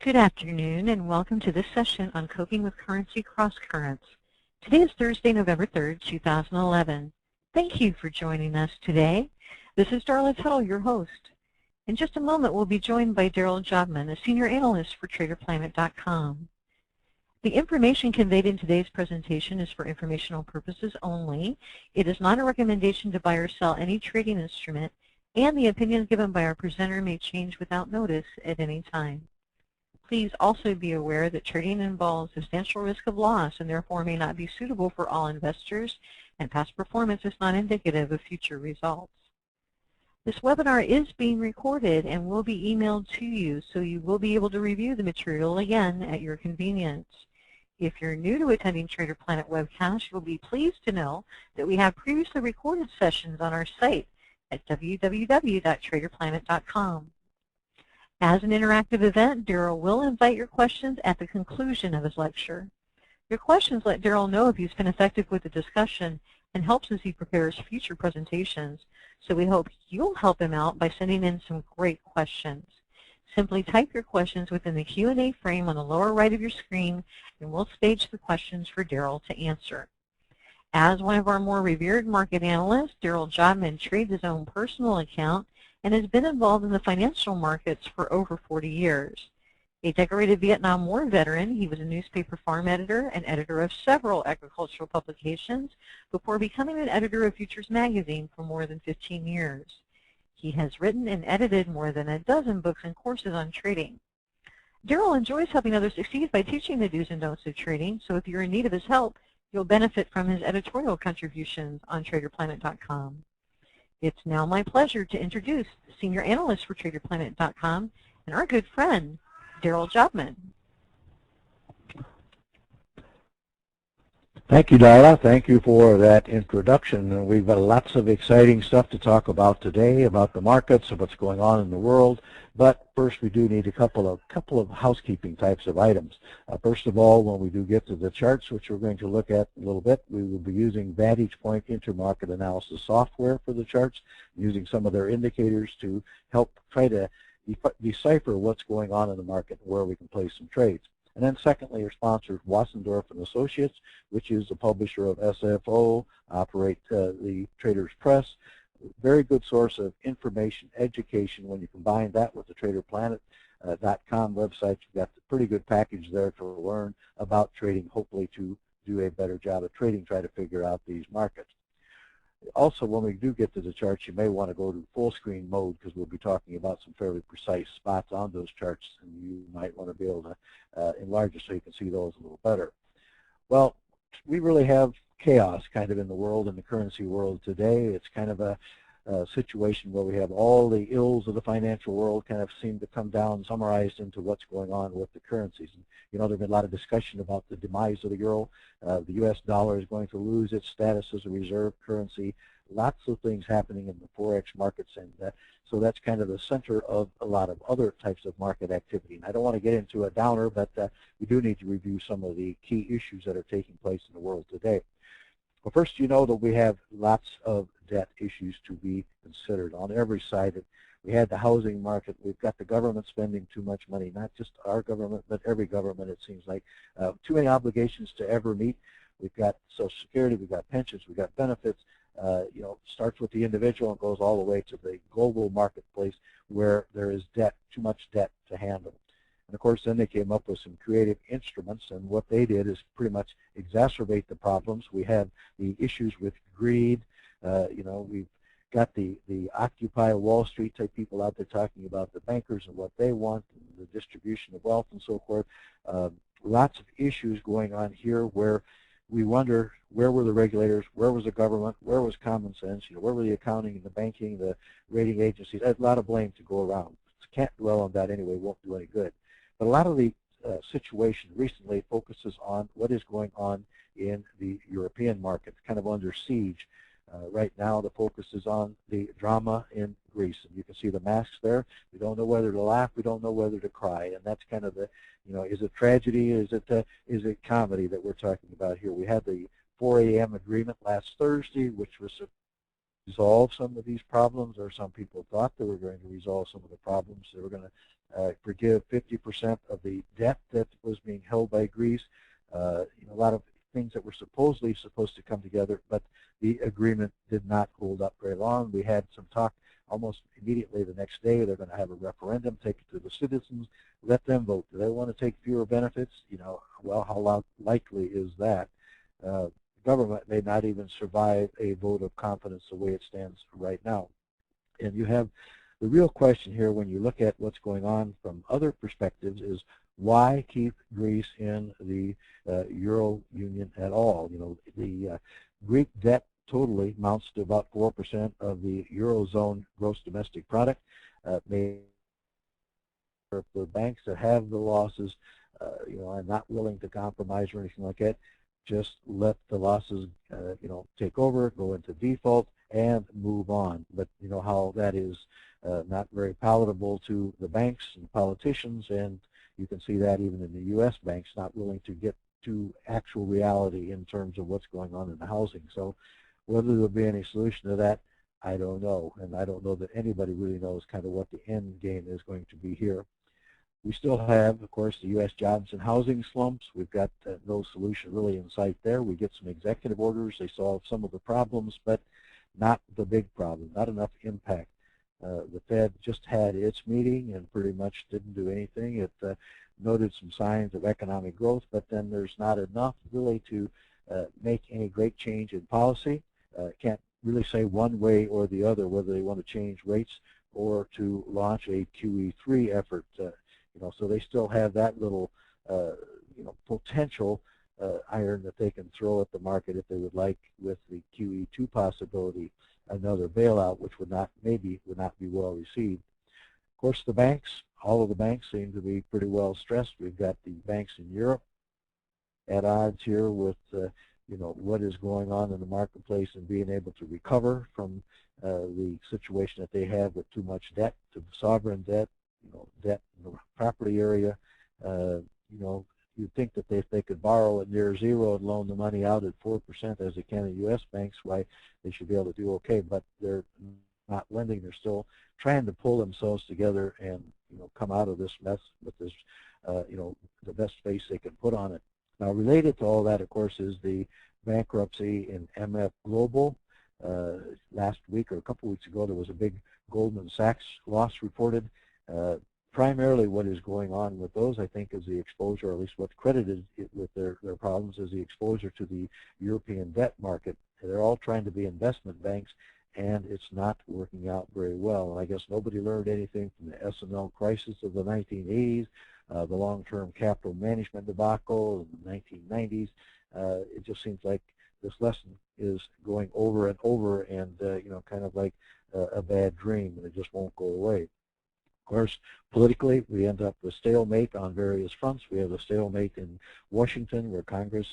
Good afternoon and welcome to this session on coping with currency cross-currents. Today is Thursday, November 3rd, 2011. Thank you for joining us today. This is Darrell, your host. In just a moment, we'll be joined by Darrell Jobman, a senior analyst for TraderPlanet.com. The information conveyed in today's presentation is for informational purposes only. It is not a recommendation to buy or sell any trading instrument, and the opinions given by our presenter may change without notice at any time. Please also be aware that trading involves substantial risk of loss and therefore may not be suitable for all investors, and past performance is not indicative of future results. This webinar is being recorded and will be emailed to you, so you will be able to review the material again at your convenience. If you're new to attending Trader Planet webcast, you'll be pleased to know that we have previously recorded sessions on our site at www.TraderPlanet.com. As an interactive event, Darrell will invite your questions at the conclusion of his lecture. Your questions let Darrell know if he's been effective with the discussion and helps as he prepares future presentations, so we hope you'll help him out by sending in some great questions. Simply type your questions within the Q&A frame on the lower right of your screen, and we'll stage the questions for Darrell to answer. As one of our more revered market analysts, Darrell Jobman trades his own personal account and has been involved in the financial markets for over 40 years. A decorated Vietnam War veteran, he was a newspaper farm editor and editor of several agricultural publications before becoming an editor of Futures magazine for more than 15 years. He has written and edited more than a dozen books and courses on trading. Darrell enjoys helping others succeed by teaching the do's and don'ts of trading, so if you're in need of his help, you'll benefit from his editorial contributions on TraderPlanet.com. It's now my pleasure to introduce the senior analyst for TraderPlanet.com and our good friend, Darrell Jobman. Thank you, Darla. Thank you for that introduction. We've got lots of exciting stuff to talk about today, about the markets, of what's going on in the world. But first, we do need a couple of housekeeping types of items. First of all, when we do get to the charts, which we're going to look at in a little bit, we will be using Vantage Point intermarket analysis software for the charts, using some of their indicators to help try to decipher what's going on in the market and where we can place some trades. And then secondly, our sponsor, Wassendorf & Associates, which is the publisher of SFO, operate the Traders Press. Very good source of information, education. When you combine that with the TraderPlanet.com website, you've got a pretty good package there to learn about trading, hopefully to do a better job of trading, try to figure out these markets. Also, when we do get to the charts, you may want to go to full screen mode because we'll be talking about some fairly precise spots on those charts, and you might want to be able to enlarge it so you can see those a little better. Well, we really have chaos kind of in the world, in the currency world today. It's kind of a situation where we have all the ills of the financial world kind of seem to come down, summarized into what's going on with the currencies. And, you know, there's been a lot of discussion about the demise of the euro. The U.S. dollar is going to lose its status as a reserve currency. Lots of things happening in the Forex markets, and so that's kind of the center of a lot of other types of market activity. And I don't want to get into a downer, but we do need to review some of the key issues that are taking place in the world today. Well, first, you know that we have lots of debt issues to be considered on every side. We had the housing market. We've got the government spending too much money, not just our government, but every government, it seems like. Too many obligations to ever meet. We've got Social Security, we've got pensions, we've got benefits. You know, starts with the individual and goes all the way to the global marketplace where there is debt, too much debt to handle. And of course, then they came up with some creative instruments, and what they did is pretty much exacerbate the problems. We have the issues with greed. You know, we've got the Occupy Wall Street type people out there talking about the bankers and what they want, and the distribution of wealth and so forth. Lots of issues going on here where we wonder, where were the regulators, where was the government, where was common sense, you know, where were the accounting and the banking, the rating agencies. There's a lot of blame to go around. Can't dwell on that anyway, won't do any good. But a lot of the situation recently focuses on what is going on in the European market, kind of under siege. Right now, the focus is on the drama in Greece, and you can see the masks there. We don't know whether to laugh, we don't know whether to cry, and that's kind of the, you know, is it tragedy, is it comedy that we're talking about here? We had the 4 a.m. agreement last Thursday, which was to resolve some of these problems, or some people thought they were going to resolve some of the problems. They were going to forgive 50% of the debt that was being held by Greece. A lot of things that were supposedly supposed to come together, but the agreement did not hold up very long. We had some talk almost immediately the next day. They're going to have a referendum, take it to the citizens, let them vote. Do they want to take fewer benefits? Well, how likely is that? The government may not even survive a vote of confidence the way it stands right now. And you have the real question here when you look at what's going on from other perspectives is why keep Greece in the Euro Union at all? The Greek debt totally amounts to about 4% of the Eurozone gross domestic product. For banks that have the losses, are not willing to compromise or anything like that, just let the losses, take over, go into default, and move on. But you know how that is not very palatable to the banks and politicians, and you can see that even in the U.S. banks not willing to get to actual reality in terms of what's going on in the housing. So whether there'll be any solution to that, I don't know, and I don't know that anybody really knows kind of what the end game is going to be here. We still have, of course, the U.S. jobs and housing slumps. We've got no solution really in sight there. We get some executive orders. They solve some of the problems, but not the big problem, not enough impact. The Fed just had its meeting and pretty much didn't do anything. It noted some signs of economic growth, but then there's not enough really to make any great change in policy. Can't really say one way or the other whether they want to change rates or to launch a QE3 effort. So they still have that little, potential iron that they can throw at the market if they would like with the QE2 possibility, another bailout, which would not be well received. Of course, the banks, all of the banks seem to be pretty well stressed. We've got the banks in Europe at odds here with, what is going on in the marketplace and being able to recover from the situation that they have with too much debt, to sovereign debt, debt in the property area. You'd think that if they could borrow at near zero and loan the money out at 4% as they can in U.S. banks, why they should be able to do okay, but they're not lending. They're still trying to pull themselves together and come out of this mess with this, the best face they can put on it. Now, related to all that, of course, is the bankruptcy in MF Global. Last week or a couple weeks ago, there was a big Goldman Sachs loss reported. Primarily what is going on with those, I think, is the exposure, or at least what's credited with their problems, is the exposure to the European debt market. They're all trying to be investment banks, and it's not working out very well. And I guess nobody learned anything from the S&L crisis of the 1980s, the long-term capital management debacle in the 1990s. It just seems like this lesson is going over and over, and kind of like a bad dream, and it just won't go away. Of course, politically, we end up with stalemate on various fronts. We have a stalemate in Washington, where Congress